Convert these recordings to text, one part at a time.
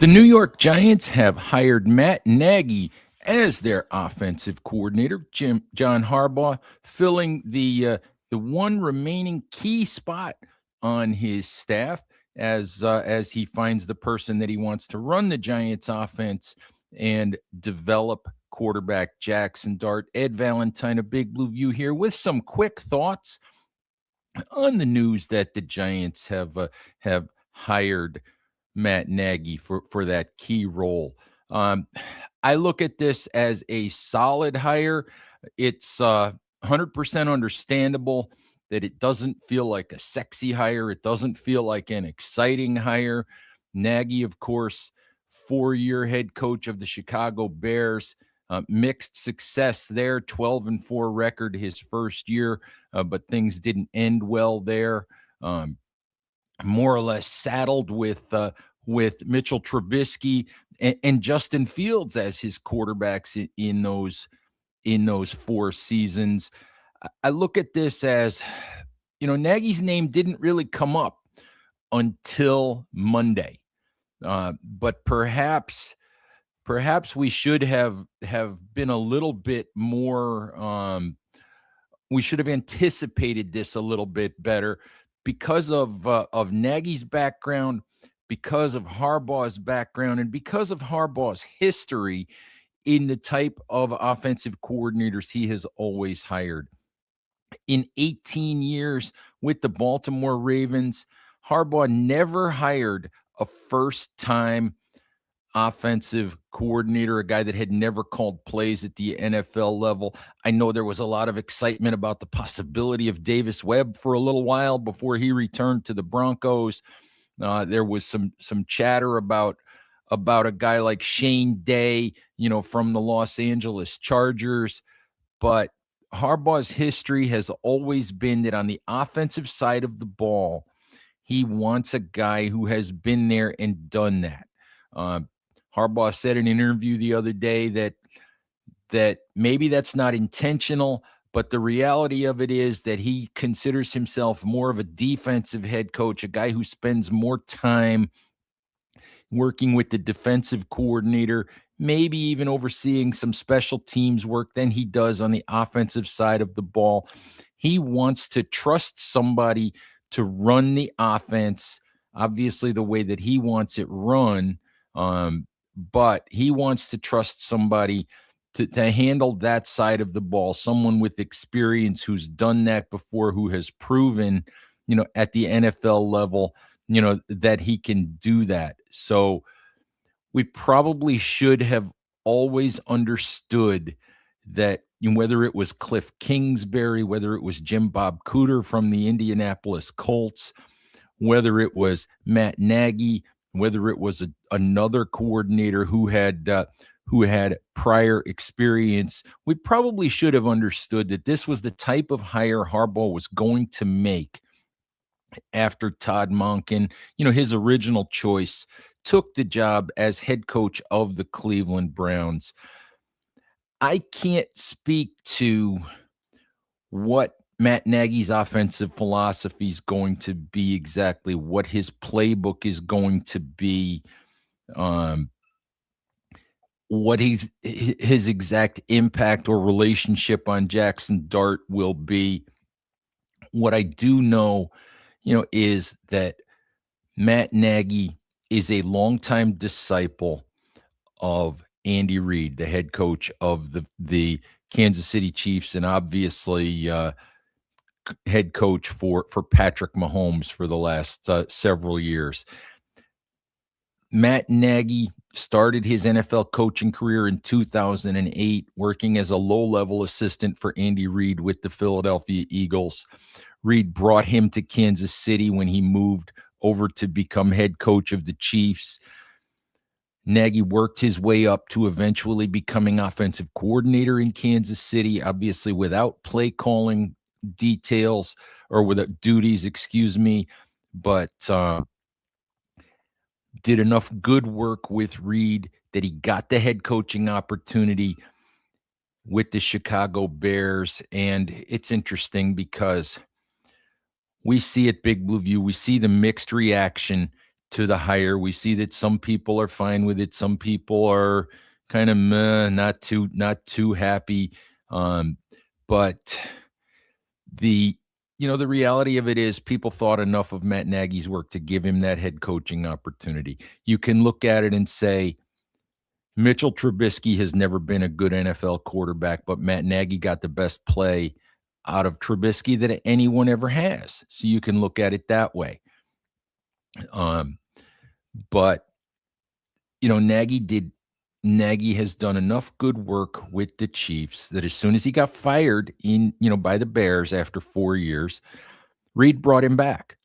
The New York Giants have hired Matt Nagy as their offensive coordinator. John Harbaugh filling the one remaining key spot on his staff as he finds the person that he wants to run the Giants offense and develop quarterback Jackson Dart. Ed Valentine of Big Blue View here with some quick thoughts on the news that the Giants have hired Matt Nagy for that key role. I look at this as a solid hire. It's 100% understandable that it doesn't feel like a sexy hire. It doesn't feel like an exciting hire. Nagy, of course, 4-year head coach of the Chicago Bears. Mixed success there, 12-4 record his first year, but things didn't end well there. More or less saddled with Mitchell Trubisky and Justin Fields as his quarterbacks in those 4 seasons. I look at this as, Nagy's name didn't really come up until Monday, but perhaps we should have been a little bit more. We should have anticipated this a little bit better because of Nagy's background, because of Harbaugh's background, and because of Harbaugh's history in the type of offensive coordinators he has always hired. In 18 years with the Baltimore Ravens, Harbaugh never hired a first-time offensive coordinator, a guy that had never called plays at the NFL level. I know there was a lot of excitement about the possibility of Davis Webb for a little while before he returned to the Broncos. There was some chatter about a guy like Shane Day, from the Los Angeles Chargers. But Harbaugh's history has always been that on the offensive side of the ball, he wants a guy who has been there and done that. Harbaugh said in an interview the other day that maybe that's not intentional, but the reality of it is that he considers himself more of a defensive head coach, a guy who spends more time working with the defensive coordinator, maybe even overseeing some special teams work than he does on the offensive side of the ball. He wants to trust somebody to run the offense, obviously the way that he wants it run, but he wants to trust somebody to handle that side of the ball, someone with experience who's done that before, who has proven, at the NFL level, that he can do that. So we probably should have always understood that, whether it was Cliff Kingsbury, whether it was Jim Bob Cooter from the Indianapolis Colts, whether it was Matt Nagy, whether it was another coordinator who had prior experience, we probably should have understood that this was the type of hire Harbaugh was going to make after Todd Monken, his original choice, took the job as head coach of the Cleveland Browns. I can't speak to what Matt Nagy's offensive philosophy is going to be exactly, what his playbook is going to be, what his exact impact or relationship on Jackson Dart will be. What I do know, is that Matt Nagy is a longtime disciple of Andy Reid, the head coach of the Kansas City Chiefs, and obviously head coach for Patrick Mahomes for the last several years. Matt Nagy started his NFL coaching career in 2008, working as a low-level assistant for Andy Reid with the Philadelphia Eagles. Reid brought him to Kansas City when he moved over to become head coach of the Chiefs. Nagy worked his way up to eventually becoming offensive coordinator in Kansas City, obviously without play calling details or without duties, but did enough good work with Reid that he got the head coaching opportunity with the Chicago Bears. And it's interesting because we see at Big Blue View, we see the mixed reaction to the hire. We see that some people are fine with it. Some people are kind of meh, not too happy. But the the reality of it is people thought enough of Matt Nagy's work to give him that head coaching opportunity. You can look at it and say Mitchell Trubisky has never been a good NFL quarterback, but Matt Nagy got the best play out of Trubisky that anyone ever has. So you can look at it that way. But Nagy has done enough good work with the Chiefs that as soon as he got fired by the Bears after 4 years, Reid brought him back,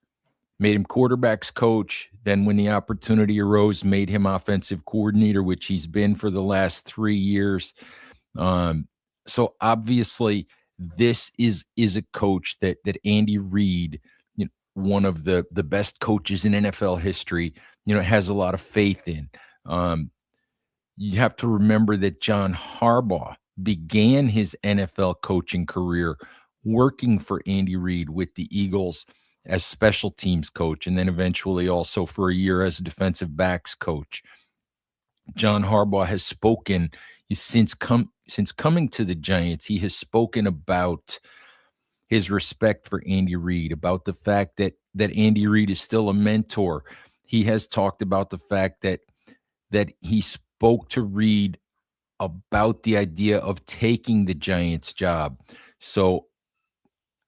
made him quarterbacks coach. Then when the opportunity arose, made him offensive coordinator, which he's been for the last 3 years. So obviously this is a coach that Andy Reid, one of the best coaches in NFL history, has a lot of faith in. You have to remember that John Harbaugh began his NFL coaching career working for Andy Reid with the Eagles as special teams coach, and then eventually also for a year as a defensive backs coach. John Harbaugh has spoken since coming to the Giants. He has spoken about his respect for Andy Reid, about the fact that Andy Reid is still a mentor. He has talked about the fact that he spoke to Reid about the idea of taking the Giants job. So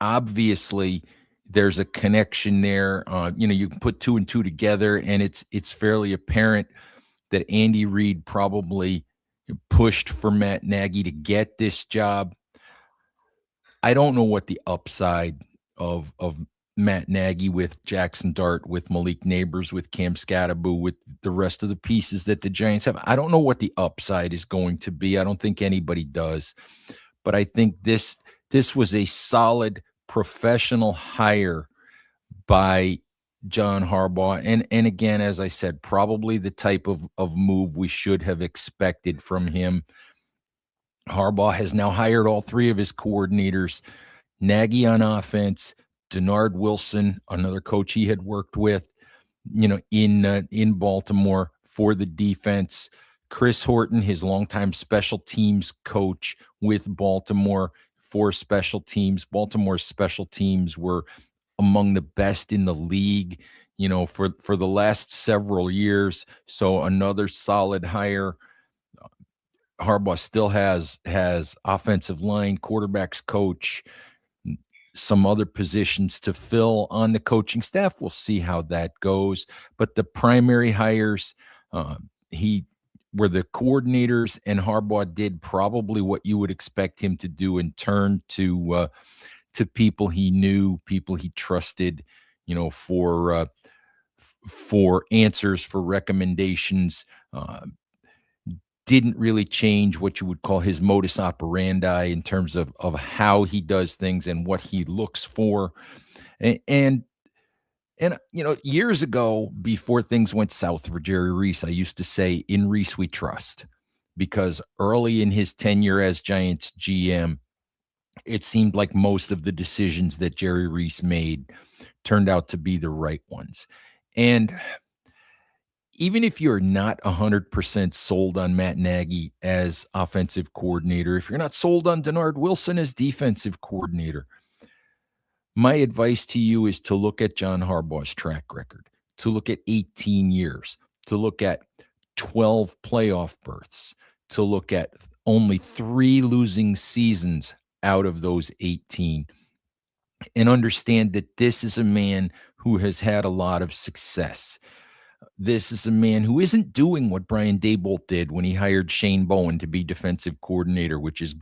obviously there's a connection there. You can put two and two together, and it's fairly apparent that Andy Reid probably pushed for Matt Nagy to get this job. I don't know what the upside of Matt Nagy with Jackson Dart, with Malik Neighbors, with Cam Scatterbo, with the rest of the pieces that the Giants have. I don't know what the upside is going to be. I don't think anybody does. But I think this was a solid professional hire by John Harbaugh. And again, as I said, probably the type of move we should have expected from him. Harbaugh has now hired all three of his coordinators, Nagy on offense, Denard Wilson, another coach he had worked with, in Baltimore for the defense, Chris Horton, his longtime special teams coach with Baltimore for special teams. Baltimore's special teams were among the best in the league, for the last several years. So another solid hire. Harbaugh still has offensive line, quarterbacks coach, some other positions to fill on the coaching staff. We'll see how that goes. But the primary hires, were the coordinators, and Harbaugh did probably what you would expect him to do and turn to people he knew, people he trusted, for answers, for recommendations. Didn't really change what you would call his modus operandi in terms of how he does things and what he looks for. And years ago, before things went south for Jerry Reese, I used to say, in Reese we trust, because early in his tenure as Giants GM, it seemed like most of the decisions that Jerry Reese made turned out to be the right ones. And even if you're not 100% sold on Matt Nagy as offensive coordinator, if you're not sold on Denard Wilson as defensive coordinator, my advice to you is to look at John Harbaugh's track record, to look at 18 years, to look at 12 playoff berths, to look at only 3 losing seasons out of those 18, and understand that this is a man who has had a lot of success. This is a man who isn't doing what Brian Daboll did when he hired Shane Bowen to be defensive coordinator, which is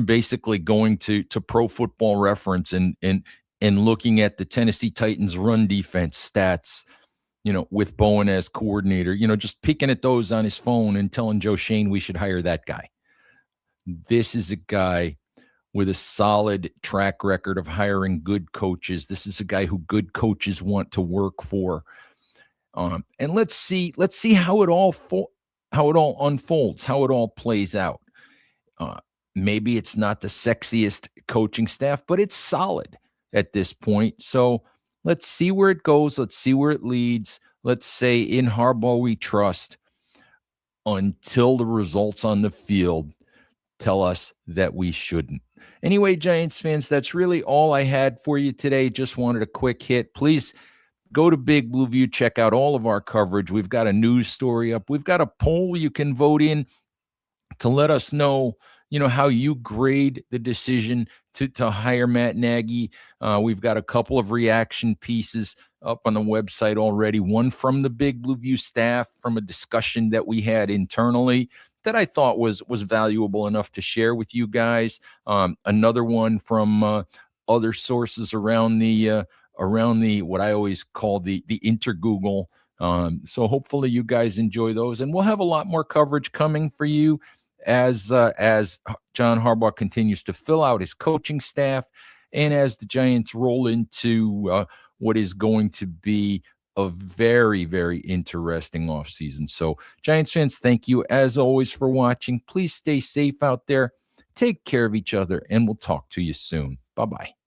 basically going to Pro Football Reference and looking at the Tennessee Titans run defense stats, with Bowen as coordinator, just picking at those on his phone and telling Joe Shane we should hire that guy. This is a guy with a solid track record of hiring good coaches. This is a guy who good coaches want to work for. And let's see how it all unfolds, how it all plays out. Maybe it's not the sexiest coaching staff, but it's solid at this point. So, Let's see where it goes. Let's see where it leads. Let's say in Harbaugh we trust until the results on the field tell us that we shouldn't. Anyway, Giants fans, that's really all I had for you today. Just wanted a quick hit. Please go to Big Blue View, check out all of our coverage. We've got a news story up. We've got a poll you can vote in to let us know, how you grade the decision to hire Matt Nagy. We've got a couple of reaction pieces up on the website already. One from the Big Blue View staff from a discussion that we had internally that I thought was valuable enough to share with you guys. Another one from other sources around the what I always call the intergoogle. So hopefully you guys enjoy those, and we'll have a lot more coverage coming for you as John Harbaugh continues to fill out his coaching staff, and as the Giants roll into what is going to be a very, very interesting offseason. So, Giants fans, thank you as always for watching. Please stay safe out there. Take care of each other, and we'll talk to you soon. Bye-bye.